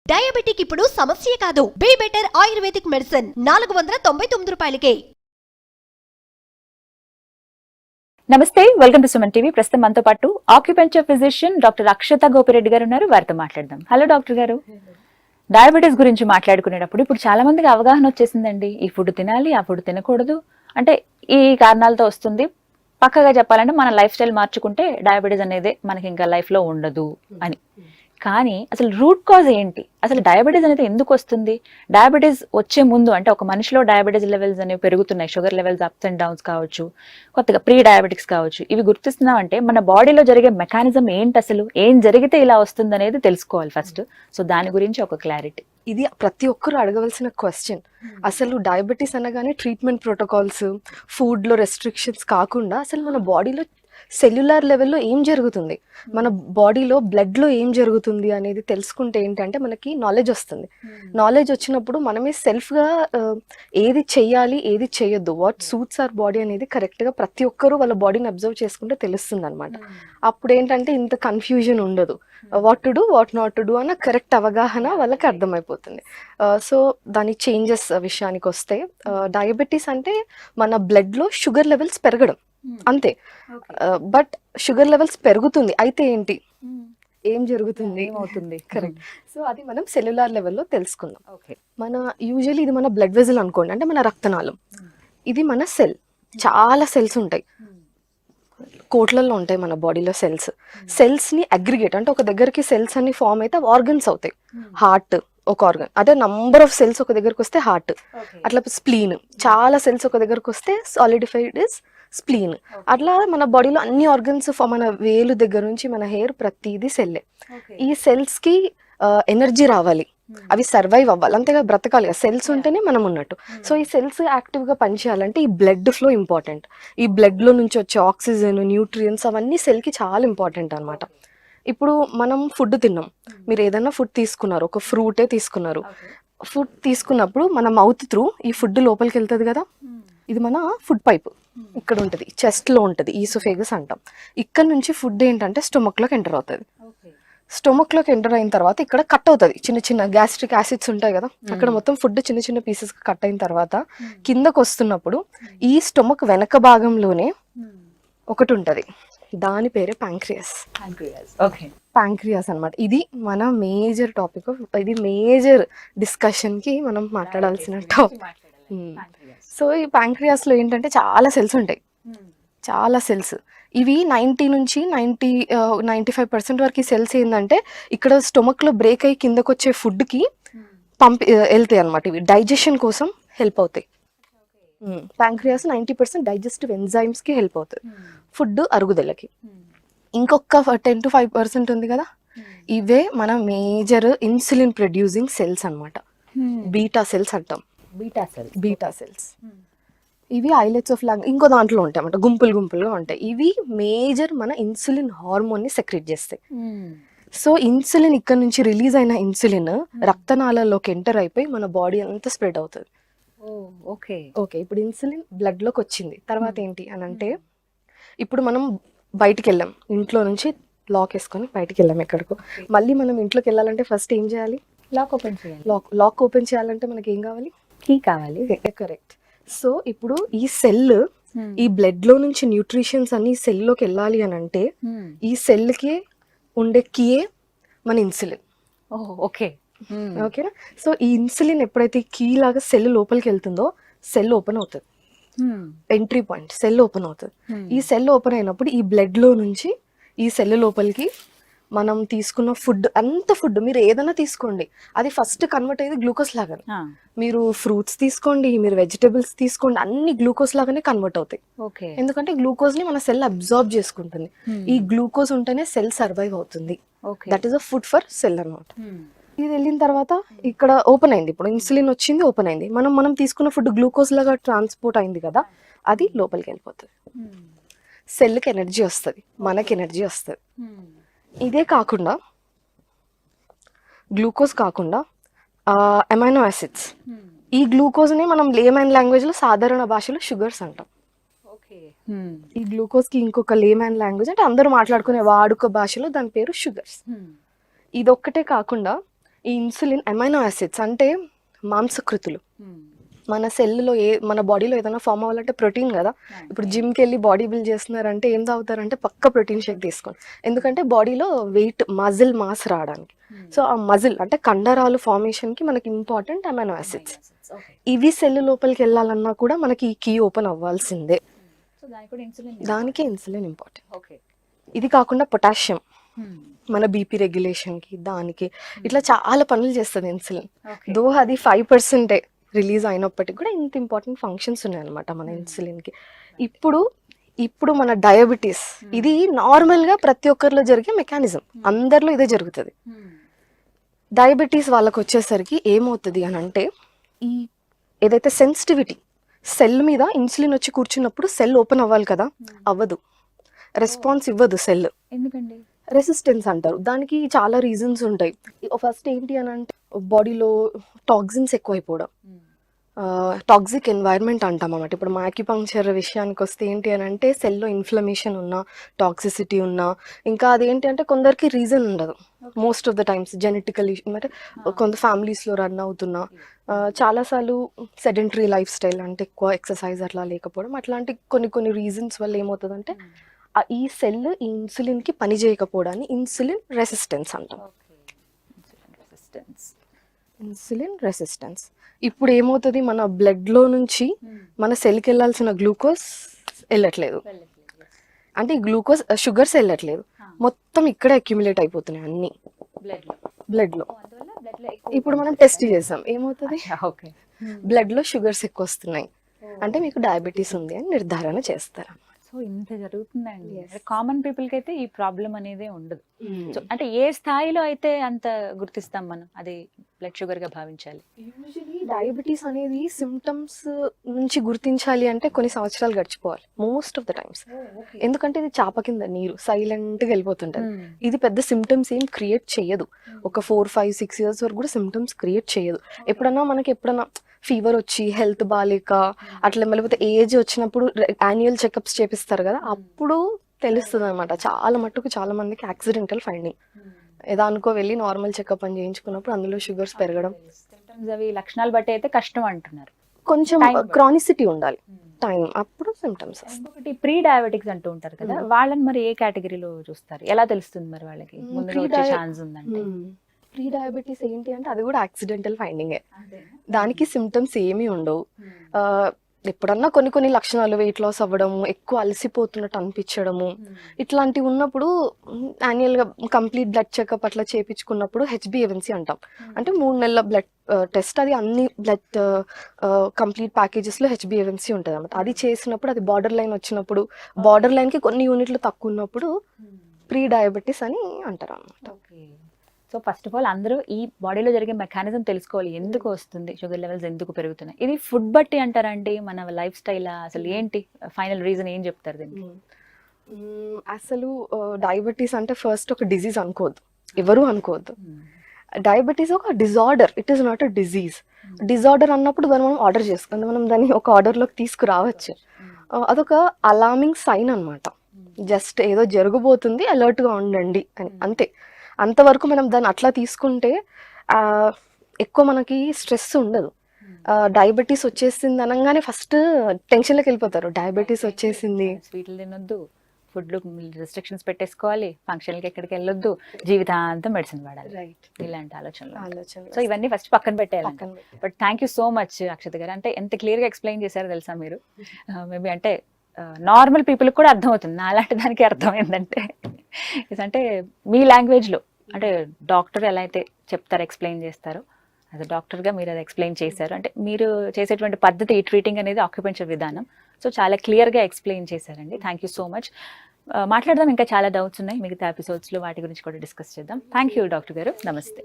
Diabetic ఇప్పుడు సమస్య కాదు. బీ బెటర్ ఆయుర్వేదిక్ మెడిసిన్ 499 రూపాయలకే. నమస్తే, వెల్కమ్ టు సుమన్ టీవీ. ప్రస్తుతం మనతో పాటు acupuncture physician doctor Akshata Gopireddy గారు ఉన్నారు. వారితో మాట్లాడదాం. హలో డాక్టర్ గారు. డయాబెటీస్ గురించి మాట్లాడుకునేటప్పుడు ఇప్పుడు చాలా మందికి అవగాహన వచ్చేసిందండి. ఈ ఫుడ్ తినాలి, ఆ ఫుడ్ తినకూడదు, అంటే ఈ కారణాలతో వస్తుంది. పక్కగా చెప్పాలంటే మన లైఫ్ స్టైల్ మార్చుకుంటే డయాబెటీస్ అనేది మనకి ఇంకా లైఫ్ లో ఉండదు అని. కానీ అసలు రూట్ కాజ్ ఏంటి? అసలు డయాబెటీస్ అనేది ఎందుకు వస్తుంది? డయాబెటీస్ వచ్చే ముందు అంటే ఒక మనిషిలో డయాబెటీస్ లెవెల్స్ అనేవి పెరుగుతున్నాయి, sugar levels ups and downs కావచ్చు, కొత్తగా ప్రీ డయాబెటిక్స్ కావచ్చు, ఇవి గుర్తిస్తున్నాం అంటే మన బాడీలో జరిగే మెకానిజం ఏంటి, అసలు ఏం జరిగితే ఇలా వస్తుంది అనేది తెలుసుకోవాలి ఫస్ట్. సో దాని గురించి ఒక క్లారిటీ. ఇది ప్రతి ఒక్కరు అడగవలసిన క్వశ్చన్. అసలు డయాబెటీస్ అనగానే ట్రీట్మెంట్ ప్రోటోకాల్స్, ఫుడ్లో రెస్ట్రిక్షన్స్ కాకుండా అసలు మన బాడీలో సెల్యులార్ లెవెల్లో ఏం జరుగుతుంది, మన బాడీలో బ్లడ్లో ఏం జరుగుతుంది అనేది తెలుసుకుంటే ఏంటంటే మనకి నాలెడ్జ్ వస్తుంది. నాలెడ్జ్ వచ్చినప్పుడు మనమే సెల్ఫ్గా ఏది చెయ్యాలి, ఏది చేయొద్దు, వాట్ సూట్స్ అవర్ బాడీ అనేది కరెక్ట్గా ప్రతి ఒక్కరూ వాళ్ళ బాడీని అబ్జర్వ్ చేసుకుంటే తెలుస్తుంది అనమాట. అప్పుడు ఏంటంటే ఇంత కన్ఫ్యూజన్ ఉండదు. What to do, what not to do అన్న కరెక్ట్ అవగాహన వాళ్ళకి అర్థమైపోతుంది. సో దాని చేంజెస్ విషయానికి వస్తే, డయాబెటీస్ అంటే మన బ్లడ్లో షుగర్ లెవెల్స్ పెరగడం అంతే. బట్ షుగర్ లెవెల్స్ పెరుగుతుంది అయితే ఏంటి, ఏం జరుగుతుంది అవుతుంది? కరెక్ట్. సో అది మనం సెల్యులార్ లెవెల్లో తెలుసుకుందాం. మన యూజువల్లీ ఇది మన బ్లడ్ వెజల్ అనుకోండి, అంటే మన రక్తనాళం. ఇది మన సెల్. చాలా సెల్స్ ఉంటాయి, కోట్లలో ఉంటాయి మన బాడీలో సెల్స్ని అగ్రిగేట్ అంటే ఒక దగ్గరికి సెల్స్ అన్ని ఫామ్ అయితే ఆర్గన్స్ అవుతాయి. హార్ట్ ఒక ఆర్గన్, అదే నంబర్ ఆఫ్ సెల్స్ ఒక దగ్గరకు వస్తే హార్ట్. అట్లా స్ప్లీన్, చాలా సెల్స్ ఒక దగ్గరకు వస్తే సాలిడిఫైడ్ ఇస్ స్ప్లీన్. అట్లా మన బాడీలో అన్ని ఆర్గన్స్, మన వేలు దగ్గర నుంచి మన హెయిర్ ప్రతిదీ సెల్లే. ఈ సెల్స్ కి ఎనర్జీ రావాలి, అవి సర్వైవ్ అవ్వాలి, అంతేగా బ్రతకాలి. సెల్స్ ఉంటేనే మనం ఉన్నట్టు. సో ఈ సెల్స్ యాక్టివ్ గా పనిచేయాలంటే ఈ బ్లడ్ ఫ్లో ఇంపార్టెంట్. ఈ బ్లడ్ లో నుంచి వచ్చే ఆక్సిజన్, న్యూట్రియన్స్ అవన్నీ సెల్ కి చాలా ఇంపార్టెంట్ అనమాట. ఇప్పుడు మనం ఫుడ్ తిన్నాం, మీరు ఏదైనా ఫుడ్ తీసుకున్నారు, ఒక ఫ్రూటే తీసుకున్నారు. ఫుడ్ తీసుకున్నప్పుడు మన మౌత్ త్రూ ఈ ఫుడ్ లోపలికి వెళ్తుంది కదా. ఇది మన ఫుడ్ పైప్ ఇక్కడ ఉంటుంది, చెస్ట్ లో ఉంటుంది, ఈసోఫేగస్ అంటాం. ఇక్కడ నుంచి ఫుడ్ ఏంటంటే స్టొమక్ లోకి ఎంటర్ అవుతుంది. స్టొమక్ లోకి ఎంటర్ అయిన తర్వాత ఇక్కడ కట్ అవుతుంది, చిన్న చిన్న గ్యాస్ట్రిక్ యాసిడ్స్ ఉంటాయి కదా, అక్కడ మొత్తం ఫుడ్ చిన్న చిన్న పీసెస్ కట్ అయిన తర్వాత కిందకు వస్తున్నప్పుడు ఈ స్టొమక్ వెనక భాగంలోనే ఒకటి ఉంటది, దాని పేరే ప్యాంక్రియాస్. ప్యాంక్రియాస్ అన్నమాట. ఇది మన మేజర్ టాపిక్, ఇది మేజర్ డిస్కషన్ కి మనం మాట్లాడాల్సిన టాపిక్. సో ఈ ప్యాంక్రియాస్ లో ఏంటంటే చాలా సెల్స్ ఉంటాయి, చాలా సెల్స్. ఇవి 90 నుంచి 95% వరకు సెల్స్ ఏంటంటే ఇక్కడ స్టొమక్ లో బ్రేక్ అయ్యి కిందకు వచ్చే ఫుడ్ కి వెళ్తాయి అనమాట. ఇవి డైజెషన్ కోసం హెల్ప్ అవుతాయి. ప్యాంక్రియాస్ 90% డైజెస్టివ్ ఎంజైమ్స్ కి హెల్ప్ అవుతుంది, ఫుడ్ అరుగుదలకి. ఇంకొక 10 to 5% ఉంది కదా, ఇవే మన మేజర్ ఇన్సులిన్ ప్రొడ్యూసింగ్ సెల్స్ అనమాట. బీటా సెల్స్ అంటాం. బీటా సెల్స్ ఇవి ఐలెట్స్ ఆఫ్ లంగ్ ఇంకో దాంట్లో ఉంటాయి అన్నమాట, గుంపులుగా ఉంటాయి. ఇవి మేజర్ మన ఇన్సులిన్ హార్మోన్ ని సెక్రెట్ చేస్తాయి. సో ఇన్సులిన్ ఇక్కడ నుంచి రిలీజ్ అయిన ఇన్సులిన్ రక్తనాళాల్లోకి ఎంటర్ అయిపోయి మన బాడీ అంతా స్ప్రెడ్ అవుతుంది. ఓకే, ఇప్పుడు ఇన్సులిన్ బ్లడ్ లోకి వచ్చింది తర్వాత ఏంటి అని అంటే, ఇప్పుడు మనం బయటికి వెళ్ళాం, ఇంట్లో నుంచి లాక్ వేసుకొని బయటికి వెళ్ళాం ఎక్కడికో. మళ్ళీ మనం ఇంట్లోకి వెళ్ళాలంటే ఫస్ట్ ఏం చేయాలి? లాక్ ఓపెన్ చేయాలంటే మనకి ఏం కావాలి? కీ కావాలి. కరెక్ట్. సో ఇప్పుడు ఈ సెల్, ఈ బ్లడ్ లో నుంచి న్యూట్రిషన్స్ అన్ని సెల్ లోకి వెళ్ళాలి అని అంటే ఈ సెల్ కి ఉండే కీయే మన ఇన్సులిన్. ఓకేనా? సో ఈ ఇన్సులిన్ ఎప్పుడైతే కీ లాగా సెల్ లోపలికి వెళ్తుందో సెల్ ఓపెన్ అవుతుంది, ఎంట్రీ పాయింట్ సెల్ ఓపెన్ అవుతుంది. ఈ సెల్ ఓపెన్ అయినప్పుడు ఈ బ్లడ్ లో నుంచి ఈ సెల్ లోపలికి మనం తీసుకున్న ఫుడ్, అంత ఫుడ్ మీరు ఏదైనా తీసుకోండి, అది ఫస్ట్ కన్వర్ట్ అయ్యేది గ్లూకోజ్ లాగానే. మీరు ఫ్రూట్స్ తీసుకోండి, మీరు వెజిటబుల్స్ తీసుకోండి, అన్ని గ్లూకోజ్ లాగానే కన్వర్ట్ అవుతాయి. ఎందుకంటే గ్లూకోజ్ ని మన సెల్ అబ్జార్బ్ చేసుకుంటుంది. ఈ గ్లూకోజ్ ఉంటేనే సెల్ సర్వైవ్ అవుతుంది. That is a food for cell అన్నమాట. ఇది వెళ్ళిన తర్వాత ఇక్కడ ఓపెన్ అయింది, ఇప్పుడు ఇన్సులిన్ వచ్చింది, ఓపెన్ అయింది. మనం తీసుకున్న ఫుడ్ గ్లూకోజ్ లాగా ట్రాన్స్పోర్ట్ అయింది కదా, అది లోపలికి వెళ్ళిపోతుంది. సెల్కి ఎనర్జీ వస్తుంది, మనకి ఎనర్జీ వస్తుంది. ఇదే కాకుండా గ్లూకోజ్ కాకుండా అమైనో యాసిడ్స్, ఈ గ్లూకోజ్ ని మనం లేమన్ లాంగ్వేజ్ లో సాధారణ భాషలో షుగర్స్ అంటాం. ఈ గ్లూకోజ్ కి ఇంకొక లేమన్ లాంగ్వేజ్ అంటే అందరూ మాట్లాడుకునే వాడుక భాషలో దాని పేరు షుగర్స్. ఇదొక్కటే కాకుండా ఈ ఇన్సులిన్ అమైనో యాసిడ్స్ అంటే మాంసకృతులు. మన సెల్లో మన బాడీలో ఏదైనా ఫామ్ అవ్వాలంటే ప్రోటీన్ కదా. ఇప్పుడు జిమ్కి వెళ్ళి బాడీ బిల్డ్ చేస్తున్నారంటే ఏం తాగుతారంటే పక్క ప్రోటీన్ షేక్ తీసుకోండి. ఎందుకంటే బాడీలో వెయిట్ మజిల్ మాస్ రావడానికి. సో ఆ మజిల్ అంటే కండరాలు ఫార్మేషన్కి మనకి ఇంపార్టెంట్ అమైనో యాసిడ్స్. ఇవి సెల్ లోపలికి వెళ్ళాలన్నా కూడా మనకి ఈ కీ ఓపెన్ అవ్వాల్సిందే. దానికే ఇన్సులిన్ ఇంపార్టెంట్. ఇది కాకుండా పొటాషియం మన బీపీ రెగ్యులేషన్కి దానికి ఇట్లా చాలా పనులు చేస్తుంది ఇన్సులిన్. దో అది 5% రిలీజ్ అయినప్పటికీ కూడా ఇంత ఇంపార్టెంట్ ఫంక్షన్స్ ఉన్నాయన్నమాట మన ఇన్సులిన్కి. ఇప్పుడు మన డయాబెటీస్ ఇది నార్మల్గా ప్రతి ఒక్కరిలో జరిగే మెకానిజం, అందరిలో ఇదే జరుగుతుంది. డయాబెటీస్ వాళ్ళకి వచ్చేసరికి ఏమవుతుంది అని అంటే ఈ ఏదైతే సెన్సిటివిటీ సెల్ మీద ఇన్సులిన్ వచ్చి కూర్చున్నప్పుడు సెల్ ఓపెన్ అవ్వాలి కదా, అవ్వదు, రెస్పాన్స్ ఇవ్వదు సెల్. ఎందుకండి? రెసిస్టెన్స్ అంటారు. దానికి చాలా రీజన్స్ ఉంటాయి. ఫస్ట్ ఏంటి అని అంటే బాడీలో టాక్సిన్స్ ఎక్కువైపోవడం, టాక్సిక్ ఎన్వైర్న్మెంట్ అంటాం అన్నమాట. ఇప్పుడు యాక్యుపంక్చర్ విషయానికి వస్తే ఏంటి అని అంటే సెల్లో ఇన్ఫ్లమేషన్ ఉన్నా, టాక్సిసిటీ ఉన్నా, ఇంకా అదేంటి అంటే కొందరికి రీజన్ ఉండదు. Most of the times genetical అంటే కొంత ఫ్యామిలీస్లో రన్ అవుతున్నా, చాలాసార్లు సెడెంటరీ లైఫ్ స్టైల్ అంటే ఎక్కువ ఎక్సర్సైజ్ అట్లా లేకపోవడం, అట్లాంటి కొన్ని రీజన్స్ వల్ల ఏమవుతుందంటే ఈ సెల్ ఈ ఇన్సులిన్కి పని చేయకపోవడాన్ని ఇన్సులిన్ రెసిస్టెన్స్ అంటాం. Insulin resistance. ఇప్పుడు ఏమవుతుంది, మన బ్లడ్లో నుంచి మన సెల్కి వెళ్ళాల్సిన గ్లూకోజ్ వెళ్ళట్లేదు. అంటే ఈ గ్లూకోజ్ షుగర్స్ వెళ్ళట్లేదు, మొత్తం ఇక్కడే అక్యుములేట్ అయిపోతున్నాయి అన్ని బ్లడ్లో. ఇప్పుడు మనం టెస్ట్ చేసాం, ఏమవుతుంది, బ్లడ్లో షుగర్స్ ఎక్కువ వస్తున్నాయి అంటే మీకు డయాబెటీస్ ఉంది అని నిర్ధారణ చేస్తారు. సో ఇంత జరుగుతుందండి. కామన్ పీపుల్ కి అయితే ఈ ప్రాబ్లం అనేది ఉండదు. సో అంటే ఏ స్థాయిలో అయితే అంత గుర్తిస్తాం మనం, అది బ్లడ్ షుగర్ గా భావించాలి. యూజువలీ డయాబెటీస్ అనేది సిమ్టమ్స్ నుంచి గుర్తించాలి అంటే కొన్ని సంవత్సరాలు గడిచిపోవాలి మోస్ట్ ఆఫ్ ద టైమ్స్. ఎందుకంటే ఇది చాప కింద నీరు, సైలెంట్ గా వెళ్ళిపోతుంటది. ఇది పెద్ద సిమ్టమ్స్ ఏం క్రియేట్ చేయదు. ఒక 4, 5, 6 years వరకు కూడా సిమ్టమ్స్ క్రియేట్ చేయదు. ఎప్పుడన్నా ఫీవర్ వచ్చి హెల్త్ బాగాలేక అట్లా లేకపోతే ఏజ్ వచ్చినప్పుడు యాన్యువల్ చెకప్స్ చేపిస్తారు కదా, అప్పుడు తెలుస్తుంది అనమాట. చాలా మందికి యాక్సిడెంటల్ ఫైండింగ్. ఏదో అనుకో వెళ్ళి నార్మల్ చెకప్ అని చేయించుకున్నప్పుడు అందులో షుగర్స్ పెరగడం, అవి లక్షణాలు బట్టి అయితే కష్టం అంటున్నారు. కొంచెం క్రానిసిటీ ఉండాలి టైం, అప్పుడు సిమ్టమ్స్. ఒకటి ప్రీ డయాబెటిక్స్ అంటూ ఉంటారు కదా, వాళ్ళని మరి ఏ కేటగిరీలో చూస్తారు, ఎలా తెలుస్తుంది మరి వాళ్ళకి ముందు వచ్చే ఛాన్స్ ఉందంటే? ప్రీ డయాబెటీస్ ఏంటి అంటే అది కూడా యాక్సిడెంటల్ ఫైండింగే. దానికి సిమ్టమ్స్ ఏమీ ఉండవు. ఎప్పుడన్నా కొన్ని లక్షణాలు, వెయిట్ లాస్ అవ్వడము, ఎక్కువ అలసిపోతున్నట్టు అనిపించడము, ఇట్లాంటివి ఉన్నప్పుడు యాన్యువల్గా కంప్లీట్ బ్లడ్ చెకప్ అట్లా చేయించుకున్నప్పుడు హెచ్బిఏవన్సీ అంటాం. అంటే 3 నెలల బ్లడ్ టెస్ట్, అది అన్ని బ్లడ్ కంప్లీట్ ప్యాకేజెస్లో హెచ్బిఏవన్సీ ఉంటుంది అన్నమాట. అది చేసినప్పుడు అది బార్డర్ లైన్ వచ్చినప్పుడు, బార్డర్ లైన్కి కొన్ని యూనిట్లు తక్కువ ఉన్నప్పుడు ప్రీ డయాబెటీస్ అని అంటారు అన్నమాట. సో ఫస్ట్ ఆఫ్ ఆల్ అందరూ ఈ బాడీలో జరిగే మెకానిజం తెలుసుకోవాలి, ఎందుకు వస్తుంది, షుగర్ లెవెల్స్ ఎందుకు పెరుగుతున్నాయి. ఇది ఫుడ్ బట్టి అంటారండి, మన లైఫ్ స్టైల్, అసలు ఏంటి ఫైనల్ రీజన్ ఏం చెప్తారు దీనికి? అసలు డయాబెటీస్ అంటే ఫస్ట్ ఒక డిజీజ్ అనుకోవద్దు, ఎవరు అనుకోవద్దు. డయాబెటీస్ ఒక disorder, it is not a disease. Disorder అన్నప్పుడు దాన్ని మనం ఆర్డర్ చేసుకుందాం, మనం దాన్ని ఒక ఆర్డర్లోకి తీసుకురావచ్చు. అదొక అలార్మింగ్ సైన్ అనమాట. జస్ట్ ఏదో జరగబోతుంది, అలర్ట్గా ఉండండి అని, అంతే. అంతవరకు మనం దాన్ని అట్లా తీసుకుంటే ఎక్కువ మనకి స్ట్రెస్ ఉండదు. డయాబెటీస్ వచ్చేసింది అనగానే ఫస్ట్ టెన్షన్లోకి వెళ్ళిపోతారు, డయాబెటీస్ వచ్చేసింది, స్వీట్లు తినొద్దు, ఫుడ్ రెస్ట్రిక్షన్స్ పెట్టేసుకోవాలి, ఫంక్షన్లకి ఎక్కడికి వెళ్ళొద్దు, జీవితాంతం మెడిసిన్ వాడాలి, ఇలాంటి ఆలోచనలు. సో ఇవన్నీ ఫస్ట్ పక్కన పెట్టేయాలి. But thank you so much Akshata garu. అంటే ఎంత క్లియర్గా ఎక్స్ప్లెయిన్ చేశారో తెలుసా మీరు. మేబీ అంటే నార్మల్ పీపుల్కి కూడా అర్థమవుతుంది, నా అలాంటి దానికి అర్థమైందంటే అంటే మీ లాంగ్వేజ్లో, అంటే డాక్టర్ ఎలా అయితే చెప్తారో ఎక్స్ప్లెయిన్ చేస్తారో, యాజ్ అ డాక్టర్గా మీరు అది ఎక్స్ప్లెయిన్ చేశారు. అంటే మీరు చేసేటువంటి పద్ధతి, ఈ ట్రీటింగ్ అనేది ఆక్యుపెన్షియల్ విధానం, సో చాలా క్లియర్గా ఎక్స్ప్లెయిన్ చేశారండి. Thank you so much. మాట్లాడదాం, ఇంకా చాలా డౌట్స్ ఉన్నాయి, మిగతా ఎపిసోడ్స్లో వాటి గురించి కూడా డిస్కస్ చేద్దాం. థ్యాంక్ యూ డాక్టర్ గారు, నమస్తే.